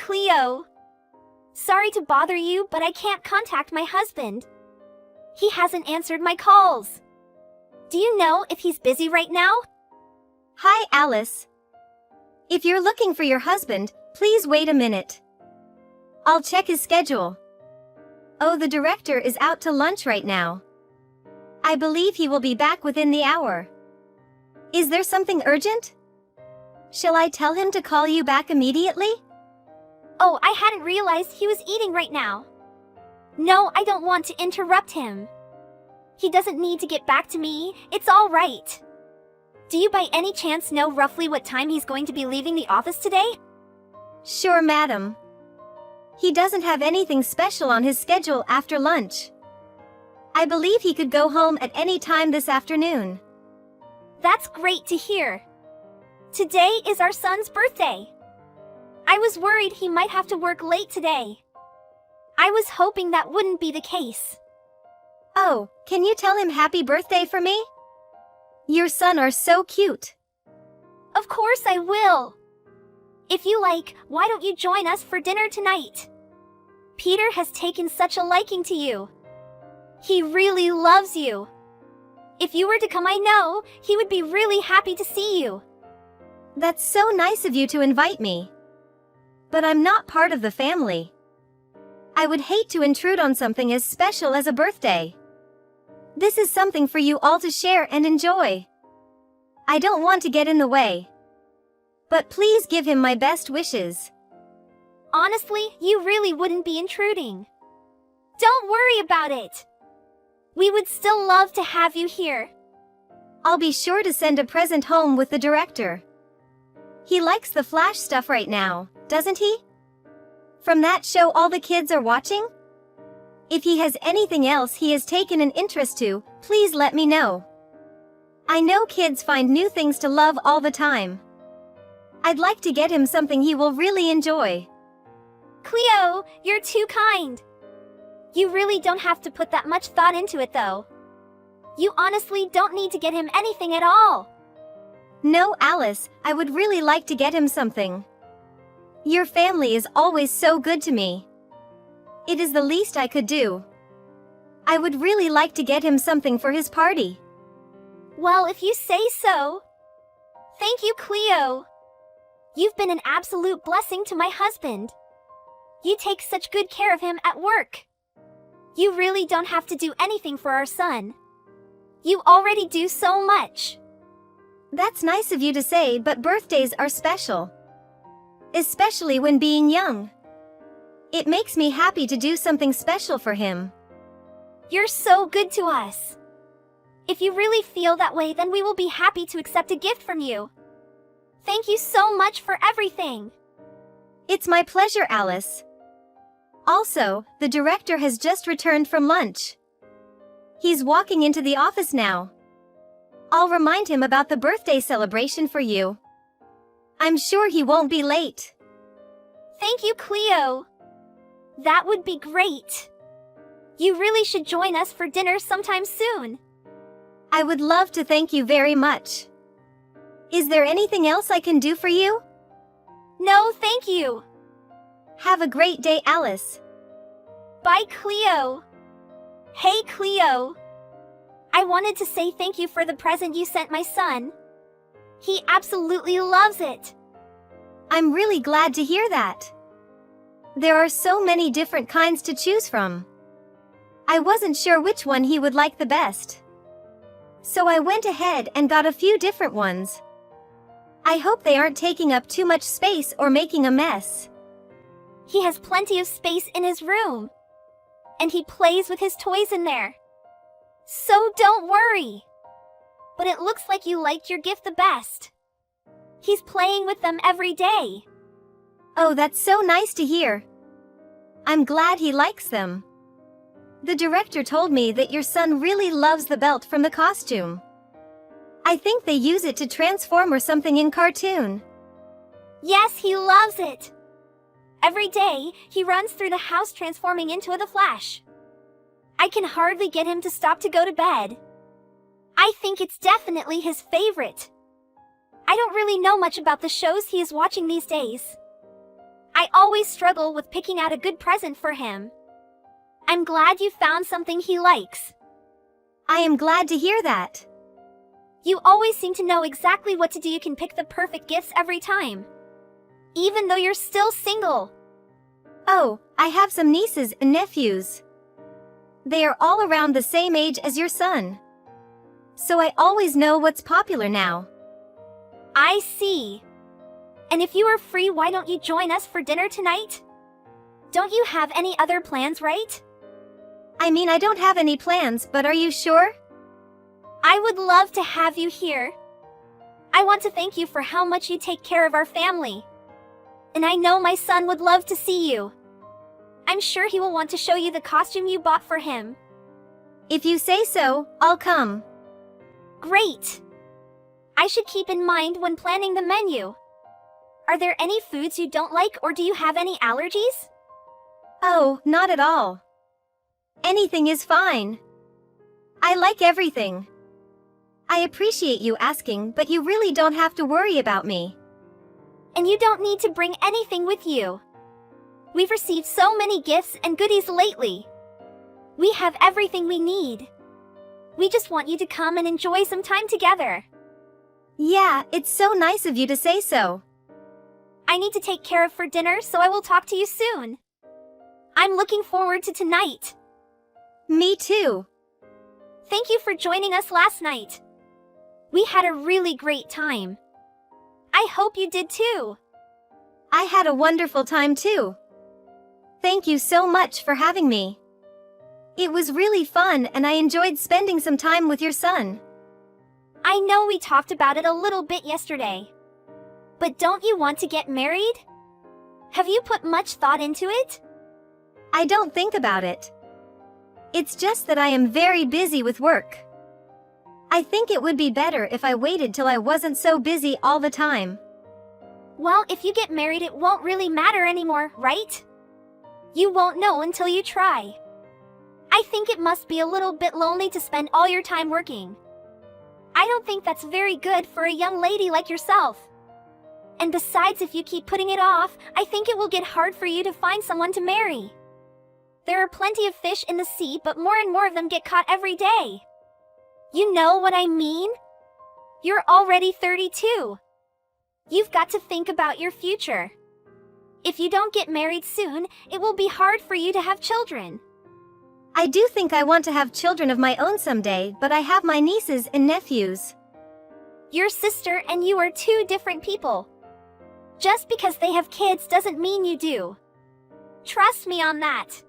Cleo. Sorry to bother you, but I can't contact my husband. He hasn't answered my calls. Do you know if he's busy right now? Hi, Alice. If you're looking for your husband, please wait a minute. I'll check his schedule. Oh, the director is out to lunch right now. I believe he will be back within the hour. Is there something urgent? Shall I tell him to call you back immediately? Oh, I hadn't realized he was eating right now. No, I don't want to interrupt him. He doesn't need to get back to me, it's all right. Do you by any chance know roughly what time he's going to be leaving the office today? Sure, madam. He doesn't have anything special on his schedule after lunch. I believe he could go home at any time this afternoon. That's great to hear. Today is our son's birthday. I was worried he might have to work late today. I was hoping that wouldn't be the case. Oh, can you tell him happy birthday for me? Your son are so cute. Of course I will. If you like, why don't you join us for dinner tonight? Peter has taken such a liking to you. He really loves you. If you were to come, I know he would be really happy to see you. That's so nice of you to invite me. But I'm not part of the family. I would hate to intrude on something as special as a birthday. This is something for you all to share and enjoy. I don't want to get in the way. But please give him my best wishes. Honestly, you really wouldn't be intruding. Don't worry about it. We would still love to have you here. I'll be sure to send a present home with the director. He likes the Flash stuff right now, doesn't he? From that show all the kids are watching? If he has anything else he has taken an interest to, please let me know. I know kids find new things to love all the time. I'd like to get him something he will really enjoy. Cleo, you're too kind. You really don't have to put that much thought into it though. You honestly don't need to get him anything at all. No, Alice, I would really like to get him something. Your family is always so good to me. It is the least I could do. I would really like to get him something for his party. Well, if you say so. Thank you, Cleo. You've been an absolute blessing to my husband. You take such good care of him at work. You really don't have to do anything for our son. You already do so much. That's nice of you to say, but birthdays are special. Especially when being young. It makes me happy to do something special for him. You're so good to us. If you really feel that way, then we will be happy to accept a gift from you. Thank you so much for everything. It's my pleasure, Alice. Also, the director has just returned from lunch. He's walking into the office now. I'll remind him about the birthday celebration for you. I'm sure he won't be late. Thank you, Cleo. That would be great. You really should join us for dinner sometime soon. I would love to. Thank you very much. Is there anything else I can do for you? No, thank you. Have a great day, Alice. Bye, Cleo. Hey, Cleo. I wanted to say thank you for the present you sent my son. He absolutely loves it. I'm really glad to hear that. There are so many different kinds to choose from. I wasn't sure which one he would like the best. So I went ahead and got a few different ones. I hope they aren't taking up too much space or making a mess. He has plenty of space in his room. And he plays with his toys in there. So don't worry. But it looks like you liked your gift the best. He's playing with them every day. Oh, that's so nice to hear. I'm glad he likes them. The director told me that your son really loves the belt from the costume. I think they use it to transform or something in cartoon. Yes, he loves it. Every day, he runs through the house transforming into the Flash. I can hardly get him to stop to go to bed. I think it's definitely his favorite. I don't really know much about the shows he is watching these days. I always struggle with picking out a good present for him. I'm glad you found something he likes. I am glad to hear that. You always seem to know exactly what to do. You can pick the perfect gifts every time. Even though you're still single. Oh, I have some nieces and nephews. They are all around the same age as your son. So I always know what's popular now. I see. And if you are free, why don't you join us for dinner tonight? Don't you have any other plans, right? I mean, I don't have any plans, but are you sure? I would love to have you here. I want to thank you for how much you take care of our family. And I know my son would love to see you. I'm sure he will want to show you the costume you bought for him. If you say so, I'll come. Great! I should keep in mind when planning the menu. Are there any foods you don't like, or do you have any allergies? Oh, not at all. Anything is fine. I like everything. I appreciate you asking, but you really don't have to worry about me. And you don't need to bring anything with you. We've received so many gifts and goodies lately. We have everything we need. We just want you to come and enjoy some time together. Yeah, it's so nice of you to say so. I need to take care of for dinner, so I will talk to you soon. I'm looking forward to tonight. Me too. Thank you for joining us last night. We had a really great time. I hope you did too. I had a wonderful time too. Thank you so much for having me. It was really fun and I enjoyed spending some time with your son. I know we talked about it a little bit yesterday. But don't you want to get married? Have you put much thought into it? I don't think about it. It's just that I am very busy with work. I think it would be better if I waited till I wasn't so busy all the time. Well, if you get married, it won't really matter anymore, right? You won't know until you try. I think it must be a little bit lonely to spend all your time working. I don't think that's very good for a young lady like yourself. And besides, if you keep putting it off, I think it will get hard for you to find someone to marry. There are plenty of fish in the sea, but more and more of them get caught every day. You know what I mean? You're already 32. You've got to think about your future. If you don't get married soon, it will be hard for you to have children. I do think I want to have children of my own someday, but I have my nieces and nephews. Your sister and you are two different people. Just because they have kids doesn't mean you do. Trust me on that.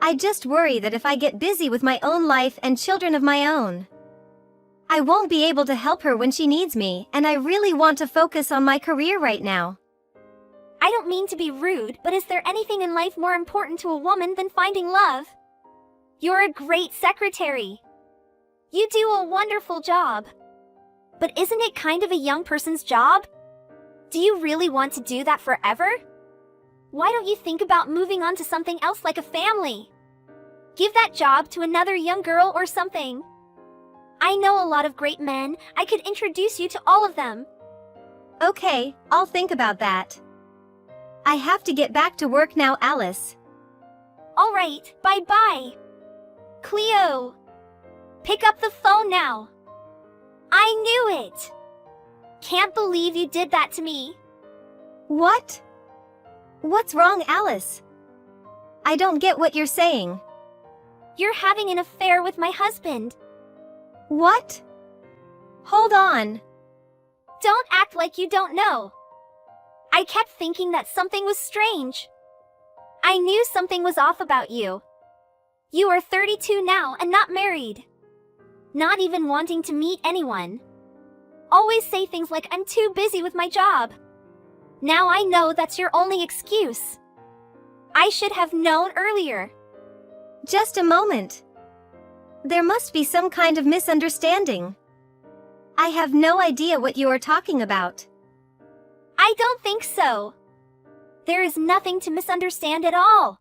I just worry that if I get busy with my own life and children of my own, I won't be able to help her when she needs me, and I really want to focus on my career right now. I don't mean to be rude, but is there anything in life more important to a woman than finding love? You're a great secretary. You do a wonderful job. But isn't it kind of a young person's job? Do you really want to do that forever? Why don't you think about moving on to something else like a family? Give that job to another young girl or something. I know a lot of great men. I could introduce you to all of them. Okay, I'll think about that. I have to get back to work now, Alice. All right, bye-bye. Cleo, pick up the phone now. I knew it. Can't believe you did that to me. What? What's wrong, Alice? I don't get what you're saying. You're having an affair with my husband. What? Hold on. Don't act like you don't know. I kept thinking that something was strange. I knew something was off about you. You are 32 now and not married. Not even wanting to meet anyone. Always say things like, I'm too busy with my job. Now I know that's your only excuse. I should have known earlier. Just a moment. There must be some kind of misunderstanding. I have no idea what you are talking about. I don't think so. There is nothing to misunderstand at all.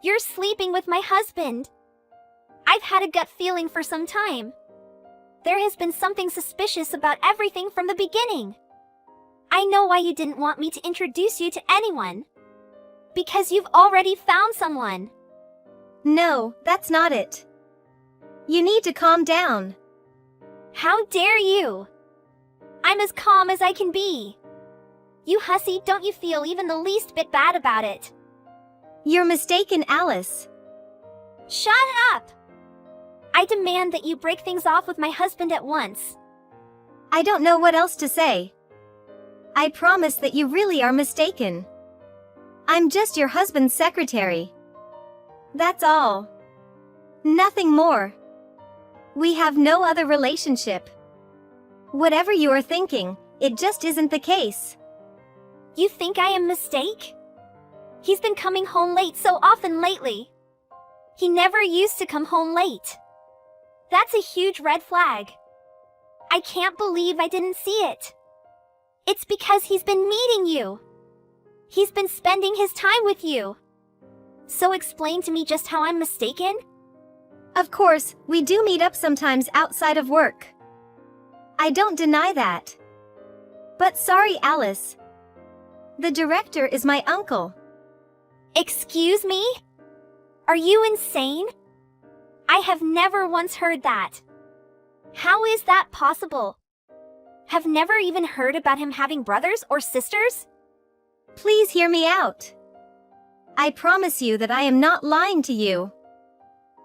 You're sleeping with my husband. I've had a gut feeling for some time. There has been something suspicious about everything from the beginning. I know why you didn't want me to introduce you to anyone. Because you've already found someone. No, that's not it. You need to calm down. How dare you? I'm as calm as I can be. You hussy, don't you feel even the least bit bad about it? You're mistaken, Alice. Shut up! I demand that you break things off with my husband at once. I don't know what else to say. I promise that you really are mistaken. I'm just your husband's secretary. That's all. Nothing more. We have no other relationship. Whatever you are thinking, it just isn't the case. You think I am a mistake? He's been coming home late so often lately. He never used to come home late. That's a huge red flag. I can't believe I didn't see it. It's because he's been meeting you. He's been spending his time with you. So explain to me just how I'm mistaken? Of course, we do meet up sometimes outside of work. I don't deny that. But sorry, Alice. The director is my uncle. Excuse me? Are you insane? I have never once heard that. How is that possible? Have never even heard about him having brothers or sisters? Please hear me out. I promise you that I am not lying to you.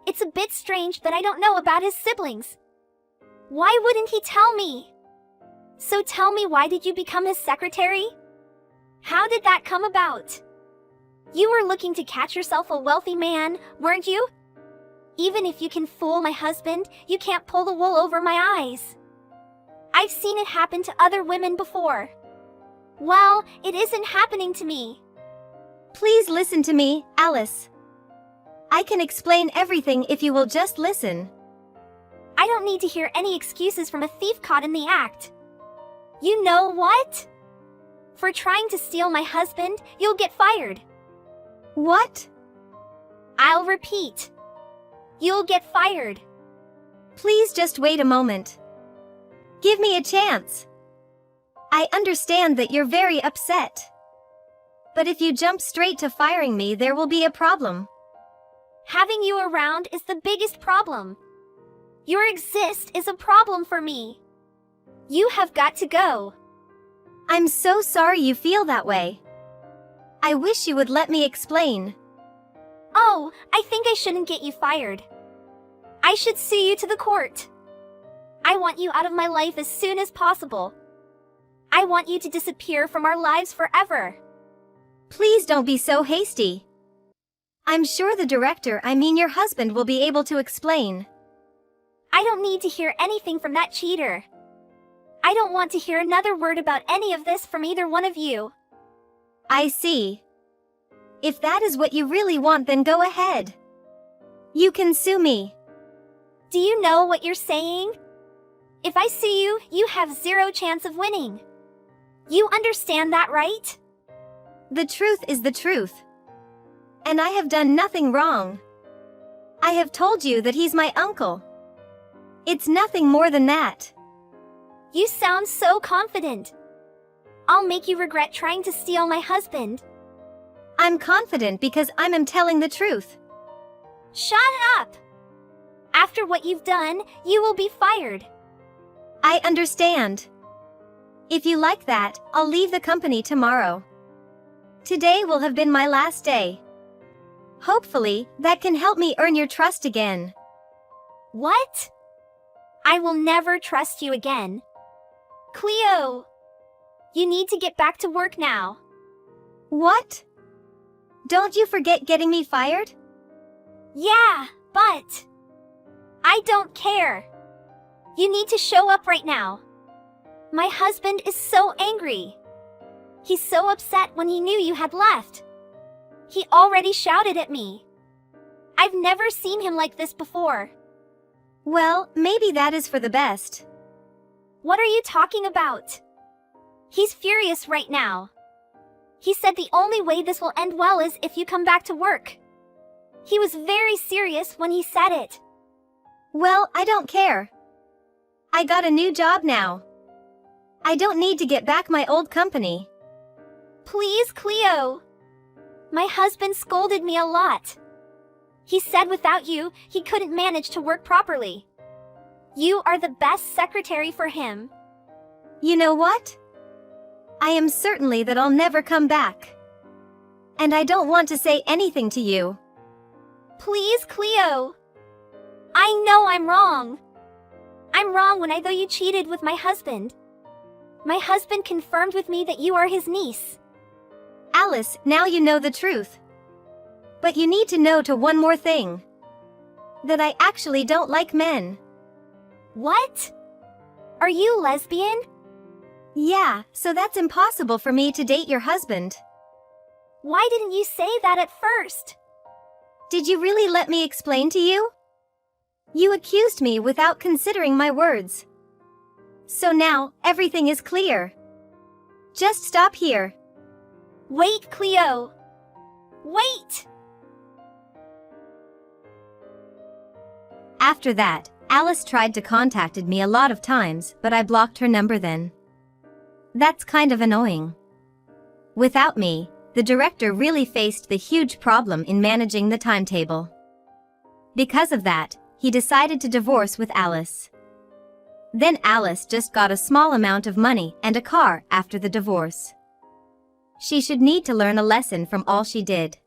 It's a bit strange that I don't know about his siblings. Why wouldn't he tell me? So tell me, why did you become his secretary? How did that come about? You were looking to catch yourself a wealthy man, weren't you? Even if you can fool my husband, you can't pull the wool over my eyes. I've seen it happen to other women before. Well, it isn't happening to me. Please listen to me, Alice. I can explain everything if you will just listen. I don't need to hear any excuses from a thief caught in the act. You know what? For trying to steal my husband, you'll get fired. What? I'll repeat. You'll get fired. Please just wait a moment. Give me a chance. I understand that you're very upset. But if you jump straight to firing me, there will be a problem. Having you around is the biggest problem. Your exist is a problem for me. You have got to go. I'm so sorry you feel that way. I wish you would let me explain. Oh, I think I shouldn't get you fired. I should sue you to the court. I want you out of my life as soon as possible. I want you to disappear from our lives forever. Please don't be so hasty. I'm sure the director, I mean your husband, will be able to explain. I don't need to hear anything from that cheater. I don't want to hear another word about any of this from either one of you. I see. If that is what you really want, then go ahead. You can sue me. Do you know what you're saying? If I sue you, you have zero chance of winning. You understand that, right? The truth is the truth. And I have done nothing wrong. I have told you that he's my uncle. It's nothing more than that. You sound so confident. I'll make you regret trying to steal my husband. I'm confident because I'm telling the truth. Shut up! After what you've done, you will be fired. I understand. If you like that, I'll leave the company tomorrow. Today will have been my last day. Hopefully, that can help me earn your trust again. What? I will never trust you again. Cleo! You need to get back to work now. What? Don't you forget getting me fired? Yeah, but I don't care. You need to show up right now. My husband is so angry. He's so upset when he knew you had left. He already shouted at me. I've never seen him like this before. Well, maybe that is for the best. What are you talking about? He's furious right now. He said the only way this will end well is if you come back to work. He was very serious when he said it. Well, I don't care. I got a new job now. I don't need to get back my old company. Please, Cleo. My husband scolded me a lot. He said without you, he couldn't manage to work properly. You are the best secretary for him. You know what? I am certainly that I'll never come back. And I don't want to say anything to you. Please, Cleo. I know I'm wrong. I'm wrong when I thought you cheated with my husband. My husband confirmed with me that you are his niece. Alice, now you know the truth. But you need to know to one more thing. That I actually don't like men. What? Are you lesbian? Yeah, so that's impossible for me to date your husband. Why didn't you say that at first? Did you really let me explain to you? You accused me without considering my words. So now, everything is clear. Just stop here. Wait, Cleo. Wait! After that, Alice tried to contacted me a lot of times, but I blocked her number then. That's kind of annoying. Without me, the director really faced the huge problem in managing the timetable. Because of that, he decided to divorce with Alice. Then Alice just got a small amount of money and a car after the divorce. She should need to learn a lesson from all she did.